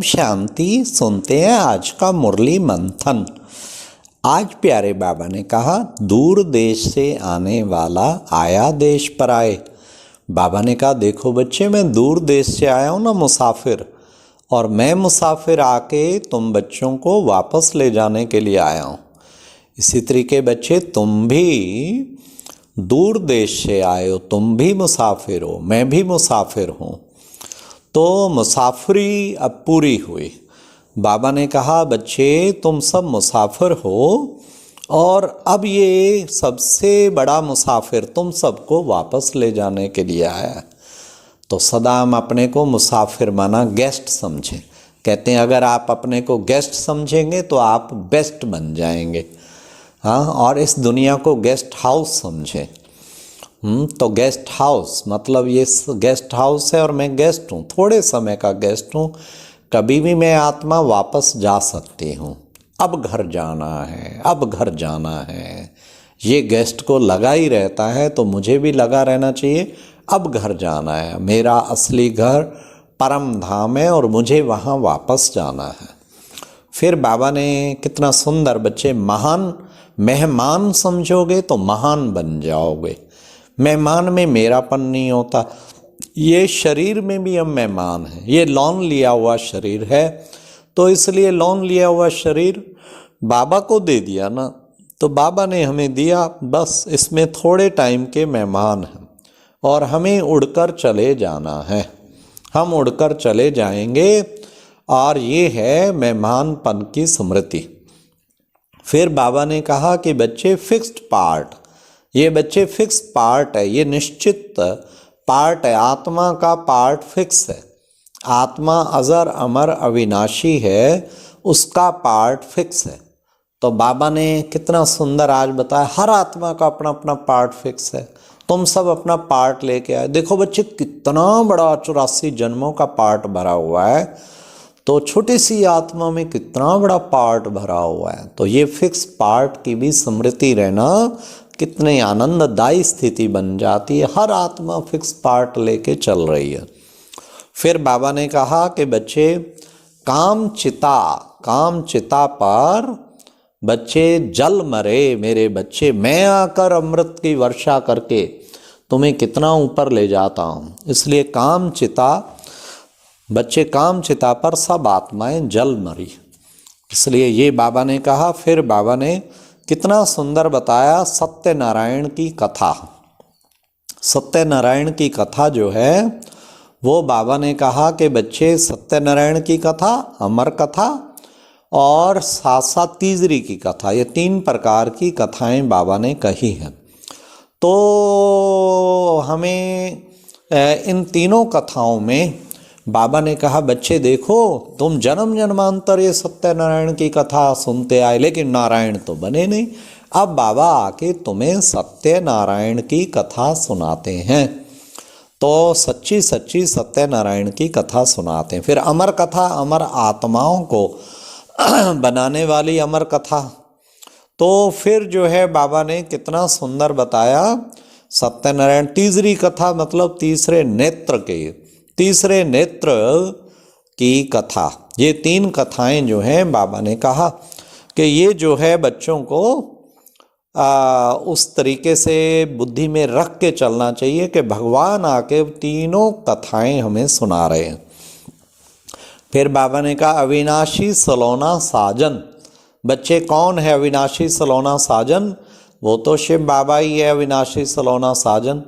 शांति। सुनते हैं आज का मुरली मंथन। आज प्यारे बाबा ने कहा, दूर देश से आने वाला आया देश पर आए। बाबा ने कहा, देखो बच्चे, मैं दूर देश से आया हूँ ना, मुसाफिर, और मैं मुसाफिर आके तुम बच्चों को वापस ले जाने के लिए आया हूँ। इसी तरीके बच्चे, तुम भी दूर देश से आए हो, तुम भी मुसाफिर हो, मैं भी मुसाफिर हूँ। तो मुसाफरी अब पूरी हुई। बाबा ने कहा, बच्चे तुम सब मुसाफिर हो और अब ये सबसे बड़ा मुसाफिर तुम सबको वापस ले जाने के लिए आया है। तो सदा हम अपने को मुसाफिर माना गेस्ट समझें। कहते हैं अगर आप अपने को गेस्ट समझेंगे तो आप बेस्ट बन जाएंगे। हाँ, और इस दुनिया को गेस्ट हाउस समझें। तो गेस्ट हाउस मतलब ये गेस्ट हाउस है और मैं गेस्ट हूँ, थोड़े समय का गेस्ट हूँ। कभी भी मैं आत्मा वापस जा सकती हूँ। अब घर जाना है, अब घर जाना है, ये गेस्ट को लगा ही रहता है, तो मुझे भी लगा रहना चाहिए। अब घर जाना है, मेरा असली घर परम धाम है और मुझे वहाँ वापस जाना है। फिर बाबा ने कितना सुंदर, बच्चे महान मेहमान समझोगे तो महान बन जाओगे। मेहमान में मेरापन नहीं होता। ये शरीर में भी हम मेहमान हैं। ये लोन लिया हुआ शरीर है, तो इसलिए लोन लिया हुआ शरीर बाबा को दे दिया ना, तो बाबा ने हमें दिया, बस इसमें थोड़े टाइम के मेहमान हैं और हमें उड़कर चले जाना है। हम उड़कर चले जाएंगे और ये है मेहमानपन की स्मृति। फिर बाबा ने कहा कि बच्चे फिक्स्ड पार्ट, ये बच्चे फिक्स पार्ट है, ये निश्चित पार्ट है। आत्मा का पार्ट फिक्स है। आत्मा अजर अमर अविनाशी है, उसका पार्ट फिक्स है। तो बाबा ने कितना सुंदर आज बताया, हर आत्मा का अपना अपना पार्ट फिक्स है। तुम सब अपना पार्ट लेके आए। देखो बच्चे, कितना बड़ा 84 जन्मों का पार्ट भरा हुआ है, तो छोटी सी आत्मा में कितना बड़ा पार्ट भरा हुआ है। तो ये फिक्स पार्ट की भी स्मृति रहना कितनी आनंददायी स्थिति बन जाती है। हर आत्मा फिक्स पार्ट लेके चल रही है। फिर बाबा ने कहा कि बच्चे, काम चिता पर बच्चे जल मरे मेरे बच्चे, मैं आकर अमृत की वर्षा करके तुम्हें कितना ऊपर ले जाता हूँ। इसलिए काम चिता, बच्चे काम चिता पर सब आत्माएं जल मरी, इसलिए ये बाबा ने कहा। फिर बाबा ने कितना सुंदर बताया सत्यनारायण की कथा। सत्यनारायण की कथा जो है वो बाबा ने कहा कि बच्चे, सत्यनारायण की कथा, अमर कथा और साथ साथ तीसरी की कथा, ये 3 प्रकार की कथाएं बाबा ने कही हैं। तो हमें इन तीनों कथाओं में बाबा ने कहा, बच्चे देखो, तुम जन्म जन्मांतर ये सत्यनारायण की कथा सुनते आए, लेकिन नारायण तो बने नहीं। अब बाबा आके तुम्हें सत्यनारायण की कथा सुनाते हैं। तो सच्ची सच्ची सत्यनारायण की कथा सुनाते हैं। फिर अमर कथा, अमर आत्माओं को बनाने वाली अमर कथा। तो फिर जो है बाबा ने कितना सुंदर बताया सत्यनारायण। तीसरी कथा मतलब तीसरे नेत्र की कथा। ये 3 कथाएं जो हैं बाबा ने कहा कि ये जो है बच्चों को उस तरीके से बुद्धि में रख के चलना चाहिए कि भगवान आके तीनों कथाएं हमें सुना रहे हैं। फिर बाबा ने कहा, अविनाशी सलोना साजन। बच्चे, कौन है अविनाशी सलोना साजन? वो तो शिव बाबा ही है अविनाशी सलोना साजन।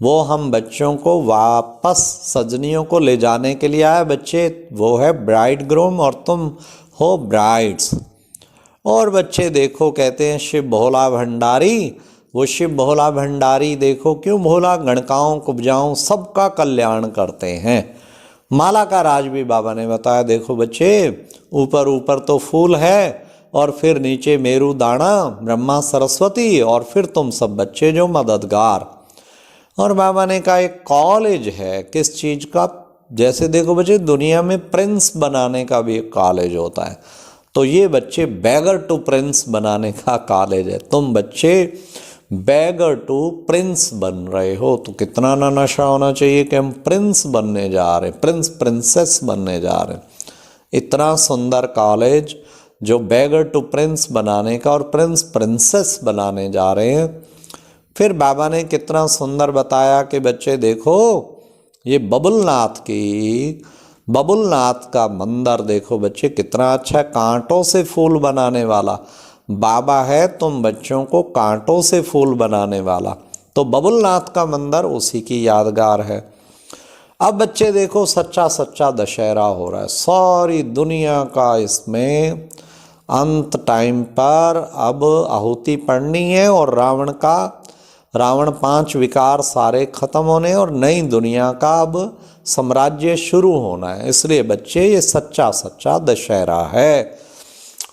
वो हम बच्चों को वापस सजनियों को ले जाने के लिए आया। बच्चे, वो है ब्राइड ग्रूम और तुम हो ब्राइड्स। और बच्चे देखो, कहते हैं शिव भोला भंडारी। वो शिव भोला भंडारी देखो क्यों भोला, गणकाओं कुब्जाओं सबका कल्याण करते हैं। माला का राज भी बाबा ने बताया। देखो बच्चे, ऊपर ऊपर तो फूल है और फिर नीचे मेरू दाना, ब्रह्मा सरस्वती, और फिर तुम सब बच्चे जो मददगार। और बाबा ने कहा एक कॉलेज है, किस चीज़ का? जैसे देखो बच्चे, दुनिया में प्रिंस बनाने का भी एक कॉलेज होता है, तो ये बच्चे बैगर टू प्रिंस बनाने का कॉलेज है। तुम बच्चे बैगर टू प्रिंस बन रहे हो, तो कितना ना नशा होना चाहिए कि हम प्रिंस बनने जा रहे हैं, प्रिंस प्रिंसेस बनने जा रहे हैं। इतना सुंदर कॉलेज जो बेगर टू प्रिंस बनाने का और प्रिंस प्रिंसेस बनाने जा रहे हैं। फिर बाबा ने कितना सुंदर बताया कि बच्चे देखो, ये बबुलनाथ का मंदिर देखो बच्चे, कितना अच्छा है, कांटों से फूल बनाने वाला बाबा है, तुम बच्चों को कांटों से फूल बनाने वाला। तो बबुलनाथ का मंदिर उसी की यादगार है। अब बच्चे देखो, सच्चा सच्चा दशहरा हो रहा है, सारी दुनिया का इसमें अंत टाइम पर अब आहुति पड़नी है और रावण 5 विकार सारे खत्म होने और नई दुनिया का अब साम्राज्य शुरू होना है। इसलिए बच्चे ये सच्चा सच्चा दशहरा है।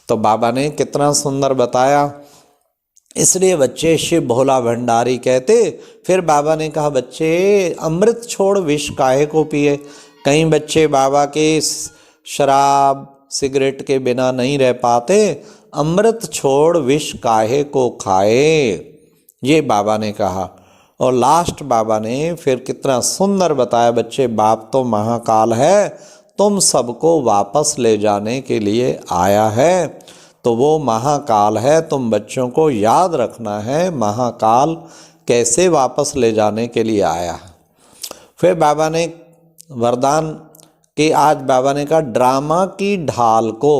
तो बाबा ने कितना सुंदर बताया। इसलिए बच्चे शिव भोला भंडारी कहते। फिर बाबा ने कहा बच्चे अमृत छोड़ विष काहे को पिए। कई बच्चे बाबा के शराब सिगरेट के बिना नहीं रह पाते, अमृत छोड़ विष काहे को खाए, ये बाबा ने कहा। और लास्ट बाबा ने फिर कितना सुंदर बताया बच्चे, बाप तो महाकाल है, तुम सबको वापस ले जाने के लिए आया है। तो वो महाकाल है, तुम बच्चों को याद रखना है महाकाल कैसे वापस ले जाने के लिए आया है। फिर बाबा ने वरदान कि आज बाबा ने कहा ड्रामा की ढाल को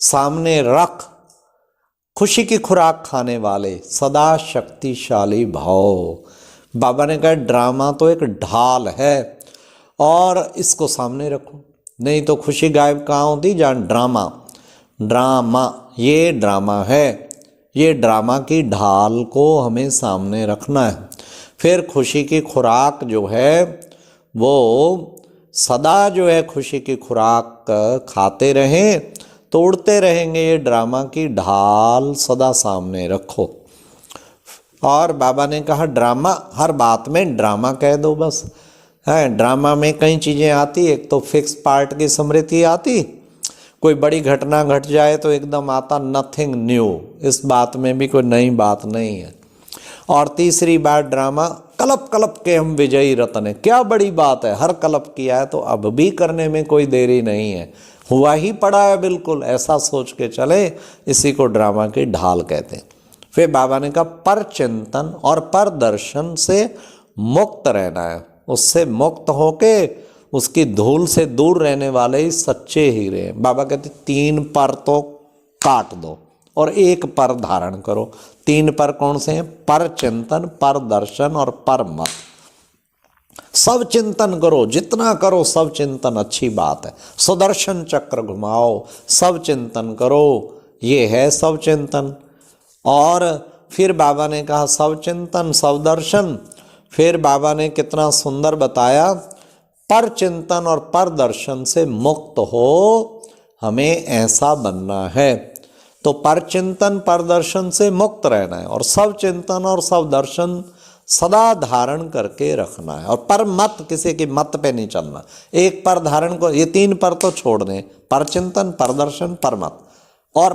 सामने रख, खुशी की खुराक खाने वाले सदा शक्तिशाली भाव। बाबा ने कहा ड्रामा तो एक ढाल है और इसको सामने रखो, नहीं तो खुशी गायब कहाँ होती, जहाँ ड्रामा ये ड्रामा है, ये ड्रामा की ढाल को हमें सामने रखना है। फिर खुशी की खुराक जो है वो सदा जो है खुशी की खुराक खाते रहें, तोड़ते रहेंगे, ये ड्रामा की ढाल सदा सामने रखो। और बाबा ने कहा ड्रामा, हर बात में ड्रामा कह दो बस है। ड्रामा में कई चीज़ें आती, एक तो फिक्स पार्ट की स्मृति आती, कोई बड़ी घटना घट जाए तो एकदम आता नथिंग न्यू, इस बात में भी कोई नई बात नहीं है। और तीसरी बात ड्रामा कलप कलप के हम विजयी रतन है, क्या बड़ी बात है, हर कलप किया है तो अब भी करने में कोई देरी नहीं है, हुआ ही पड़ा है बिल्कुल, ऐसा सोच के चले, इसी को ड्रामा की ढाल कहते हैं। फिर बाबा ने कहा पर चिंतन और पर दर्शन से मुक्त रहना है, उससे मुक्त होके उसकी धूल से दूर रहने वाले ही सच्चे हीरे हैं। बाबा कहते 3 पर तो काट दो और 1 पर धारण करो। 3 पर कौन से हैं? पर चिंतन, पर दर्शन और पर मत। सब चिंतन करो, जितना करो सब चिंतन अच्छी बात है। सुदर्शन चक्र घुमाओ, सब चिंतन करो, ये है सब चिंतन। और फिर बाबा ने कहा सब चिंतन सब दर्शन। फिर बाबा ने कितना सुंदर बताया, पर चिंतन और पर दर्शन से मुक्त हो हमें ऐसा बनना है। तो पर चिंतन पर दर्शन से मुक्त रहना है और सब चिंतन और सब दर्शन सदा धारण करके रखना है। और पर मत, किसी की मत पे नहीं चलना, 1 पर धारण को, ये 3 पर तो छोड़ दें, पर चिंतन पर दर्शन पर मत। और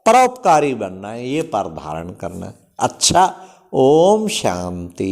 परोपकारी बनना है, ये पर धारण करना है। अच्छा, ओम शांति।